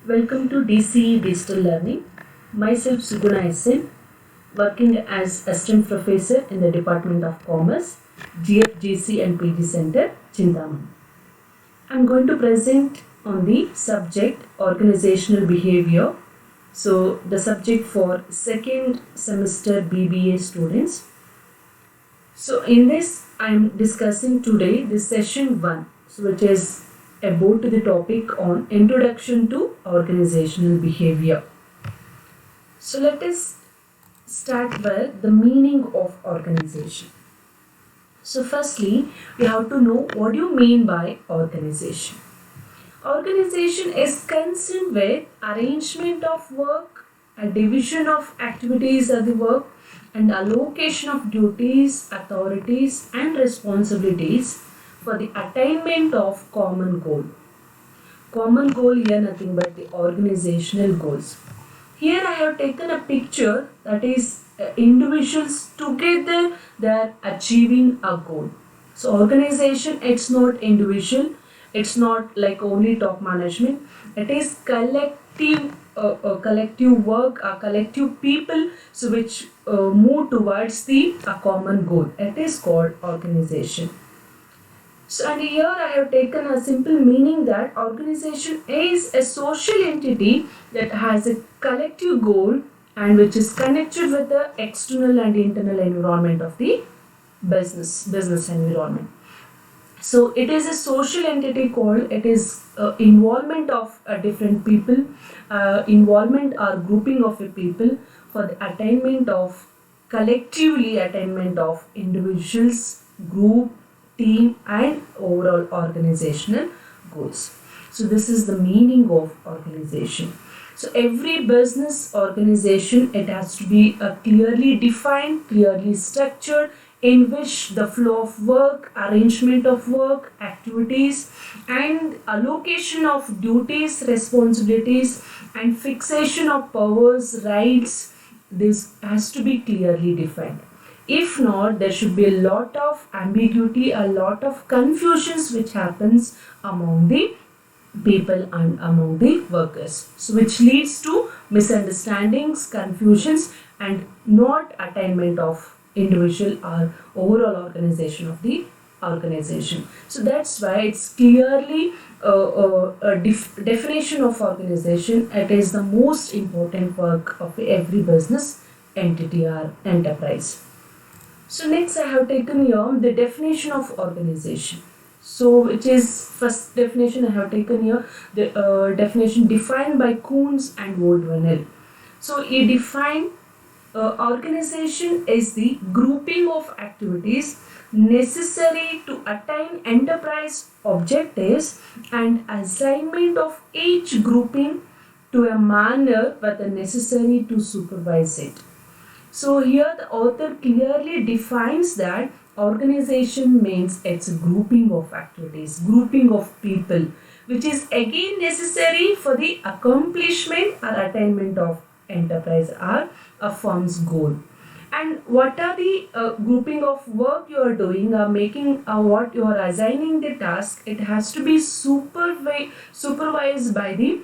Welcome to DCE Digital Learning. Myself Suguna SN, working as Assistant Professor in the Department of Commerce, GFGC and PG Center, Chintamani. I am going to present on the subject Organizational Behavior. So, the subject for second semester BBA students. So, in this, I am discussing today the session 1, which is about the topic on Introduction to Organizational Behavior. So let us start with the meaning of organization. So firstly, we have to know what do you mean by organization. Organization is concerned with arrangement of work, a division of activities at the work, and allocation of duties, authorities, and responsibilities for the attainment of common goal. Common goal here nothing but the organizational goals. Here I have taken a picture that is individuals together they are achieving a goal. So organization, it's not individual, it's not like only top management, it is collective collective work, collective people, so which move towards the common goal. It is called organization. So, and here I have taken a simple meaning that organization is a social entity that has a collective goal and which is connected with the external and internal environment of the business environment. So it is a social entity called, it is involvement of different people, involvement or grouping of a people for the attainment of collectively attainment of individuals, group, team and overall organizational goals. So this is the meaning of organization. So every business organization, it has to be clearly defined, clearly structured, in which the flow of work, arrangement of work, activities and allocation of duties, responsibilities and fixation of powers, rights, this has to be clearly defined. If not, there should be a lot of ambiguity, a lot of confusions which happens among the people and among the workers. So which leads to misunderstandings, confusions and not attainment of individual or overall organization of the organization. So that's why it's clearly a definition of organization. It is the most important work of every business entity or enterprise. So next I have taken here the definition of organization. So which is first definition I have taken here the definition defined by Kuhns and Woodwennel. So he defined organization is the grouping of activities necessary to attain enterprise objectives and assignment of each grouping to a manner with the necessary to supervise it. So here the author clearly defines that organization means it's a grouping of activities, grouping of people, which is again necessary for the accomplishment or attainment of enterprise or a firm's goal. And what are the grouping of work you are doing or making what you are assigning the task, it has to be supervised by the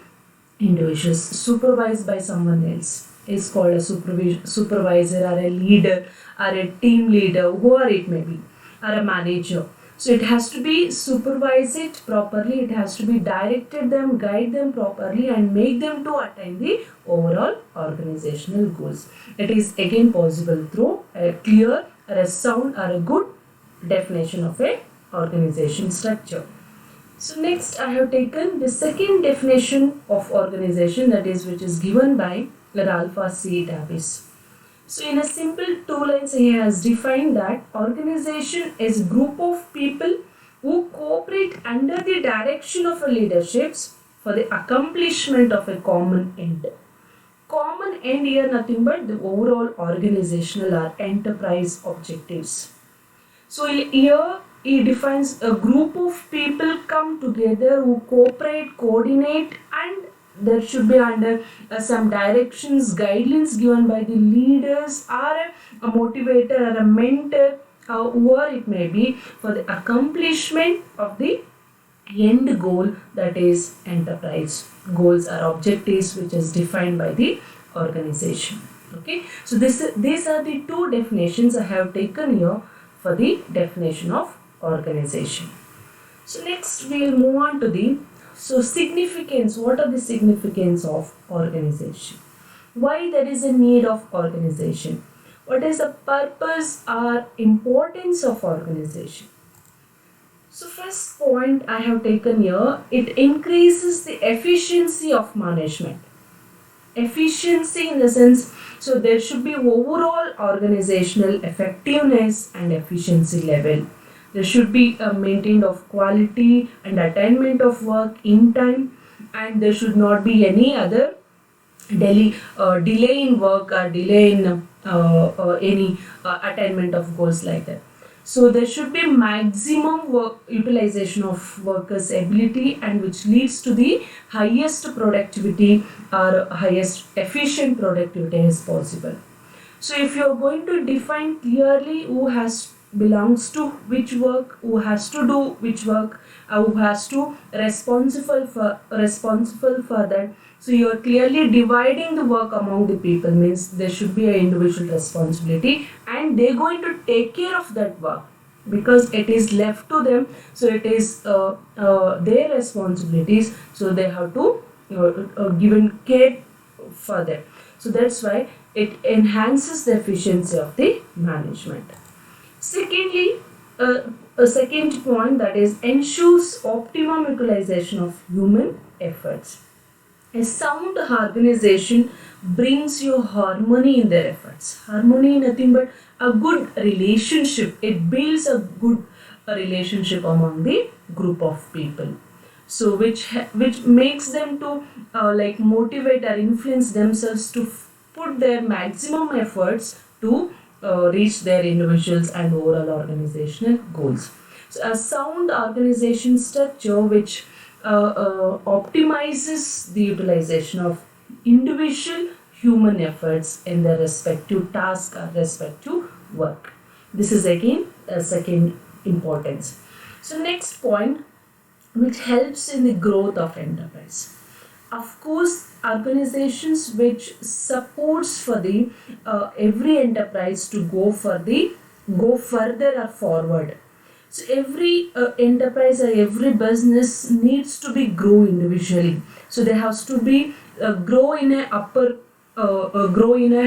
individuals, supervised by someone else is called a supervisor or a leader or a team leader, whoever it may be, or a manager. So it has to be supervise it properly, it has to be directed them, guide them properly and make them to attain the overall organizational goals. It is again possible through a clear or a sound or a good definition of a organization structure. So next I have taken the second definition of organization, that is which is given by Ralph C. Davis. So in a simple 2 lines he has defined that organization is a group of people who cooperate under the direction of a leaderships for the accomplishment of a common end. Common end here nothing but the overall organizational or enterprise objectives. So here he defines a group of people come together who cooperate, coordinate and there should be under some directions, guidelines given by the leaders or a motivator or a mentor, whoever it may be, for the accomplishment of the end goal, that is enterprise goals or objectives which is defined by the organization. Okay, so these are the two definitions I have taken here for the definition of organization. So next we will move on to the significance. What are the significance of organization? Why there is a need of organization? What is the purpose or importance of organization? So first point I have taken here, it increases the efficiency of management. Efficiency in the sense, so there should be overall organizational effectiveness and efficiency level. There should be a maintained of quality and attainment of work in time, and there should not be any other delay in work or delay in any attainment of goals like that. So there should be maximum work utilization of workers' ability, and which leads to the highest productivity or highest efficient productivity as possible. So if you are going to define clearly who has belongs to which work, who has to do which work, who has to responsible for that. So you are clearly dividing the work among the people, means there should be an individual responsibility, and they're going to take care of that work because it is left to them. So it is their responsibilities. So they have to given care for them. So that's why it enhances the efficiency of the management. Secondly, a second point, that is ensures optimum utilization of human efforts. A sound organization brings you harmony in their efforts. Harmony, nothing but a good relationship. It builds a good relationship among the group of people. So which makes them to motivate or influence themselves to put their maximum efforts to reach their individuals and overall organizational goals. So a sound organization structure which optimizes the utilization of individual human efforts in their respective task or respective work. This is again a second importance. So next point, which helps in the growth of enterprise. Of course, organizations which supports for the every enterprise to go further or forward. So every enterprise or every business needs to be grow individually. So there has to be grow in a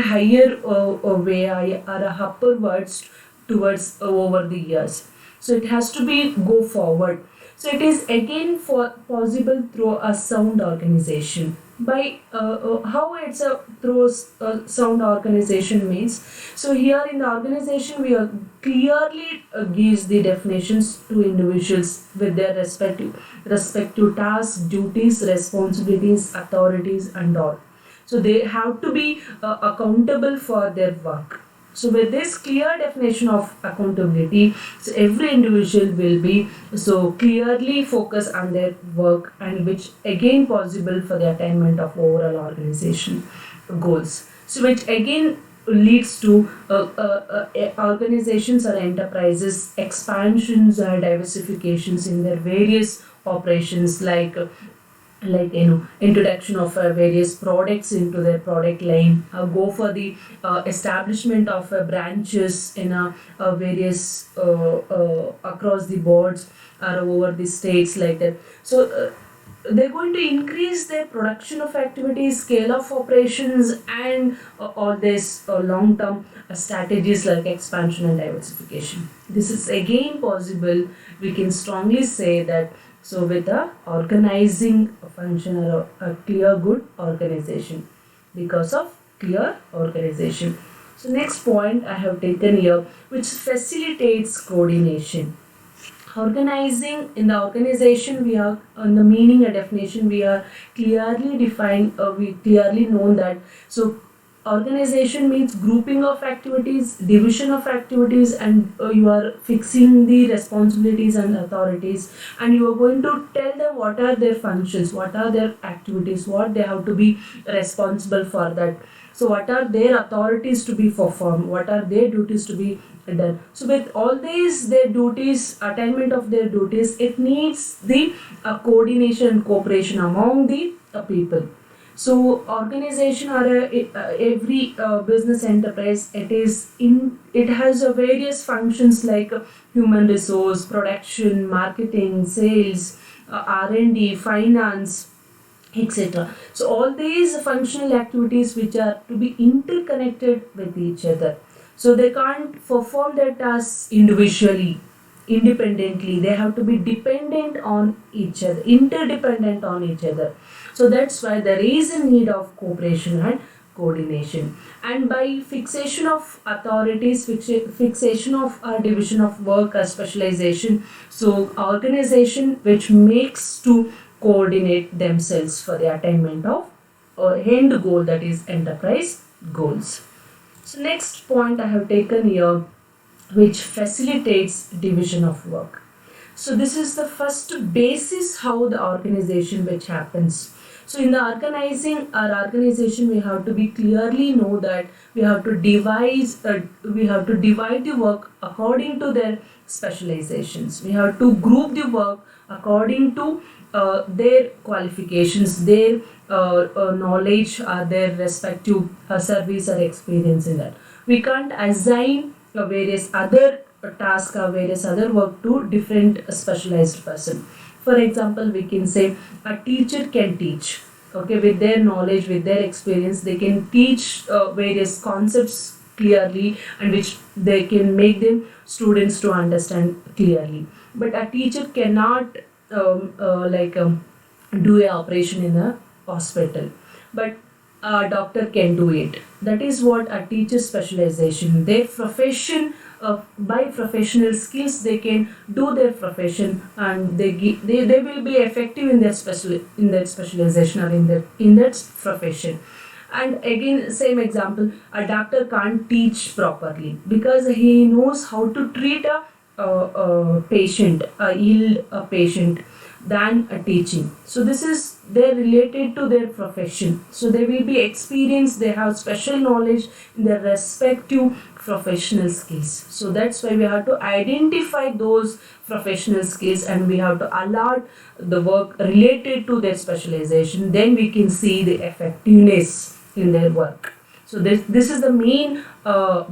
higher way or a upwards towards over the years. So it has to be go forward. So it is again possible through a sound organization. By how it's through a sound organization means, so here in the organization we are clearly gives the definitions to individuals with their respective tasks, duties, responsibilities, authorities and all. So they have to be accountable for their work. So with this clear definition of accountability, so every individual will be so clearly focused on their work, and which again possible for the attainment of overall organization goals. So which again leads to organizations or enterprises expansions or diversifications in their various operations, like introduction of various products into their product line, go for the establishment of branches in various across the boards or over the states like that. So they're going to increase their production of activities, scale of operations, and all this long-term strategies like expansion and diversification. This is again possible. We can strongly say that so with a organizing function or a clear good organization, because of clear organization. So next point I have taken here, which facilitates coordination. Organizing in the organization, we are on the meaning and definition we are clearly defined, we clearly know that so organization means grouping of activities, division of activities, and you are fixing the responsibilities and authorities, and you are going to tell them what are their functions, what are their activities, what they have to be responsible for that. So what are their authorities to be performed, what are their duties to be done. So with all these their duties, attainment of their duties, it needs the coordination and cooperation among the people. So organization or every business enterprise, it has various functions like human resource, production, marketing, sales, R&D, finance, etc. So all these functional activities which are to be interconnected with each other. So they can't perform their tasks individually, independently. They have to be dependent on each other, interdependent on each other. So that's why there is a need of cooperation and coordination. And by fixation of authorities, fixation of division of work or specialization, so organization which makes to coordinate themselves for the attainment of end goal, that is enterprise goals. So next point I have taken here, which facilitates division of work. So this is the first basis how the organization which happens. So in the organizing our organization, we have to be clearly know that we have to divide the work according to their specializations. We have to group the work according to their qualifications, their knowledge, their respective service or experience in that. We can't assign various other tasks or various other work to different specialized person. For example, we can say a teacher can teach. Okay, with their knowledge, with their experience, they can teach various concepts clearly, and which they can make them students to understand clearly. But a teacher cannot do a operation in a hospital, but a doctor can do it. That is what a teacher specialization. Their profession, by professional skills, they can do their profession, and they will be effective in their specialization or in that profession. And again, same example, a doctor can't teach properly because he knows how to treat a patient, a ill a patient, than a teaching. So this is they're related to their profession. So they will be experienced, they have special knowledge in their respective professional skills. So that's why we have to identify those professional skills, and we have to allot the work related to their specialization. Then we can see the effectiveness in their work. So this is the main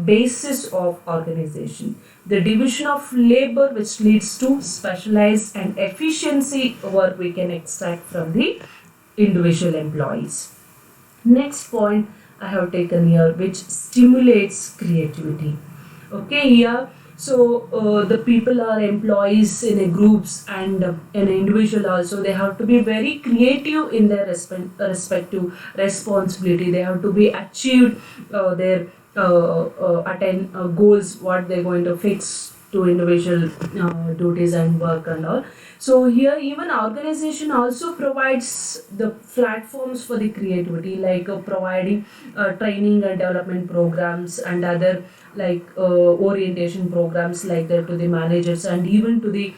basis of organization. The division of labor which leads to specialized and efficiency work we can extract from the individual employees. Next point I have taken here, which stimulates creativity. Okay, here, so the people are employees in a groups and an individual also. They have to be very creative in their respective responsibility. They have to be achieved their attain goals, what they're going to fix to individual duties and work and all. So here even organization also provides the platforms for the creativity, like providing training and development programs and other like orientation programs like that to the managers, and even to the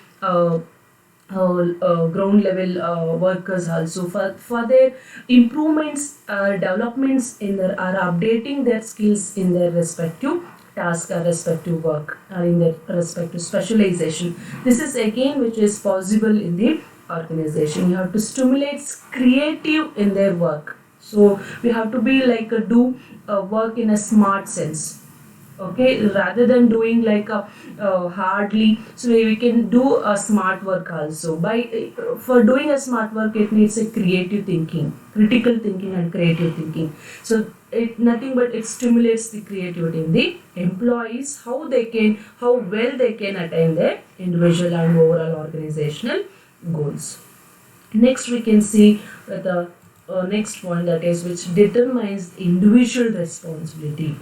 ground level workers also, for their improvements, developments in their, are updating their skills in their respective task or respective work or in their respective specialization. This is again which is possible in the organization. You have to stimulate creative in their work. So we have to be like do work in a smart sense. Okay, rather than doing like a hardly, so we can do a smart work also. By for doing a smart work, it needs a creative thinking, critical thinking and creative thinking. So it nothing but it stimulates the creativity in the employees, how well they can attain their individual and overall organizational goals. Next we can see the next point, that is which determines individual responsibility.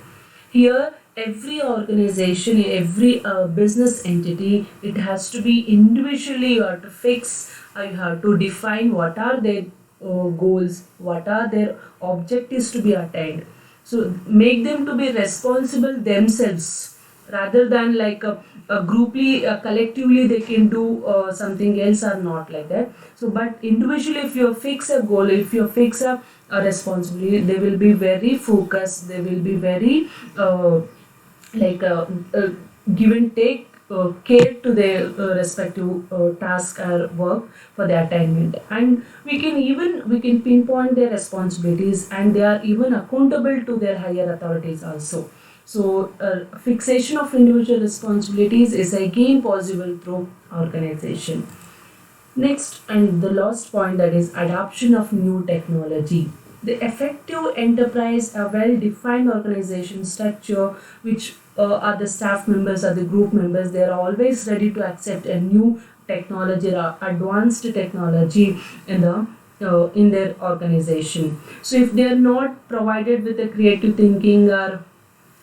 Here every organization, every business entity, it has to be individually. You have to fix, you have to define what are their goals, what are their objectives to be attained. So make them to be responsible themselves, rather than like a grouply, collectively they can do something else, or not like that. So but individually, if you fix a goal, if you fix a responsibility, they will be very focused, they will be very like uh, give and take care to their respective task or work for the attainment. And we can pinpoint their responsibilities, and they are even accountable to their higher authorities also. So fixation of individual responsibilities is again possible through organization. Next, and the last point, that is adoption of new technology. The effective enterprise, a well defined organization structure, which are the staff members or the group members, they are always ready to accept a new technology or advanced technology in their organization. So if they are not provided with a creative thinking, or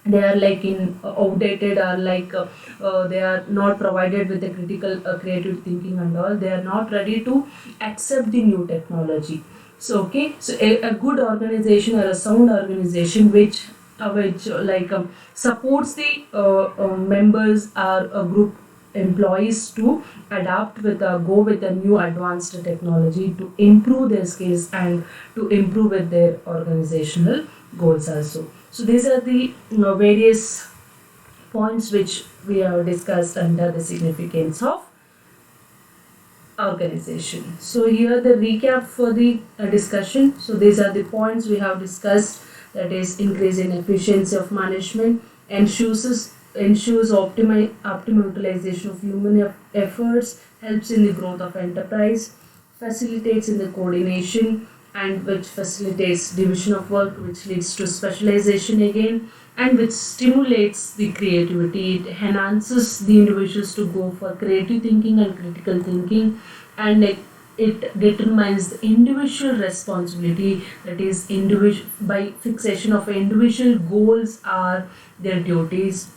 they are like in outdated, or like they are not provided with a critical creative thinking and all, they are not ready to accept the new technology. So okay, so a good organization or a sound organization which supports the members or a group employees to adapt with go with a new advanced technology to improve their skills and to improve with their organizational goals also. So these are the various points which we have discussed under the significance of organization. So here the recap for the discussion. So these are the points we have discussed, that is increase in efficiency of management, ensures optimal utilization of human efforts, helps in the growth of enterprise, facilitates in the coordination, and which facilitates division of work, which leads to specialization again, and which stimulates the creativity. It enhances the individuals to go for creative thinking and critical thinking, and it determines the individual responsibility, that is individual by fixation of individual goals are their duties.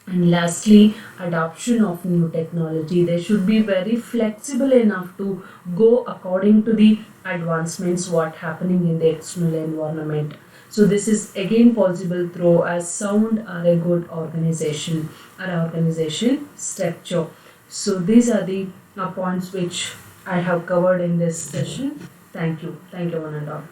And lastly, adoption of new technology. They should be very flexible enough to go according to the advancements what happening in the external environment. So this is again possible through a sound or a good organization or organization structure. So these are the points which I have covered in this session. Thank you. Thank you one and all.